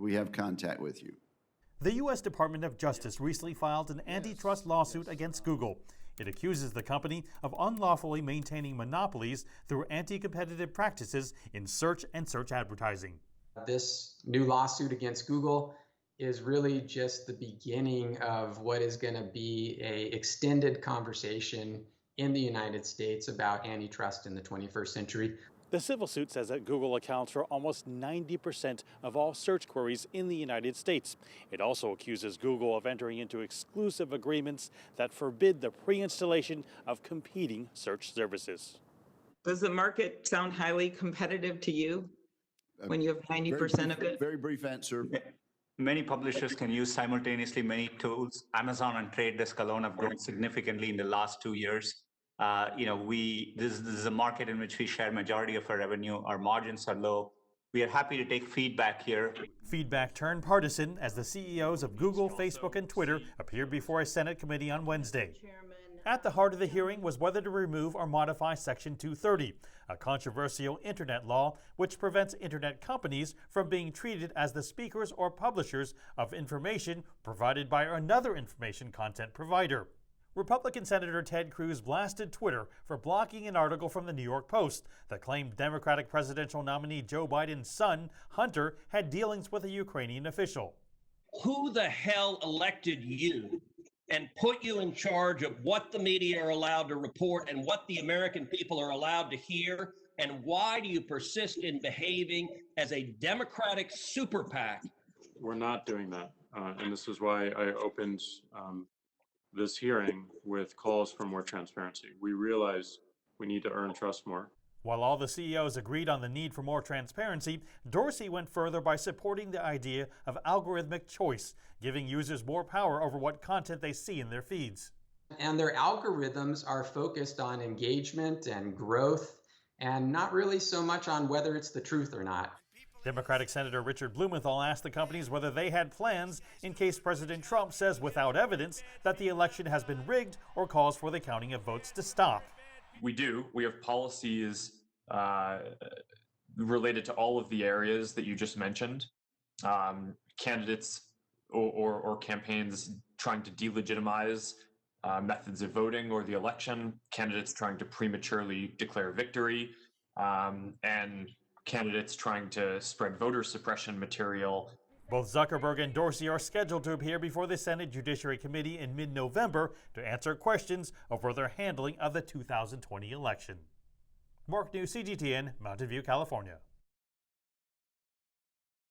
we have contact with you. The U.S. Department of Justice recently filed an antitrust lawsuit against Google. It accuses the company of unlawfully maintaining monopolies through anti-competitive practices in search and search advertising. This new lawsuit against Google is really just the beginning of what is going to be an extended conversation in the United States about antitrust in the 21st century. The civil suit says that Google accounts for almost 90% of all search queries in the United States. It also accuses Google of entering into exclusive agreements that forbid the pre-installation of competing search services. Does the market sound highly competitive to you when you have 90% of it? Very brief answer. Many publishers can use simultaneously many tools. Amazon and Trade Desk alone have grown significantly in the last 2 years. This is a market in which we share majority of our revenue. Our margins are low. We are happy to take feedback here. Feedback turned partisan as the CEOs of Google, Facebook, and Twitter appeared before a Senate committee on Wednesday. At the heart of the hearing was whether to remove or modify Section 230, a controversial internet law which prevents internet companies from being treated as the speakers or publishers of information provided by another information content provider. Republican Senator Ted Cruz blasted Twitter for blocking an article from the New York Post that claimed Democratic presidential nominee Joe Biden's son, Hunter, had dealings with a Ukrainian official. Who the hell elected you and put you in charge of what the media are allowed to report and what the American people are allowed to hear? And why do you persist in behaving as a Democratic super PAC? We're not doing that. And this is why I opened this hearing with calls for more transparency. We realize we need to earn trust more. While all the CEOs agreed on the need for more transparency, Dorsey went further by supporting the idea of algorithmic choice, giving users more power over what content they see in their feeds. And their algorithms are focused on engagement and growth, and not really so much on whether it's the truth or not. Democratic Senator Richard Blumenthal asked the companies whether they had plans in case President Trump says without evidence that the election has been rigged or calls for the counting of votes to stop. We do. We have policies related to all of the areas that you just mentioned. Candidates or campaigns trying to delegitimize methods of voting or the election, candidates trying to prematurely declare victory, and candidates trying to spread voter suppression material. Both Zuckerberg and Dorsey are scheduled to appear before the Senate Judiciary Committee in mid-November to answer questions over their handling of the 2020 election. Mark New, CGTN, Mountain View, California.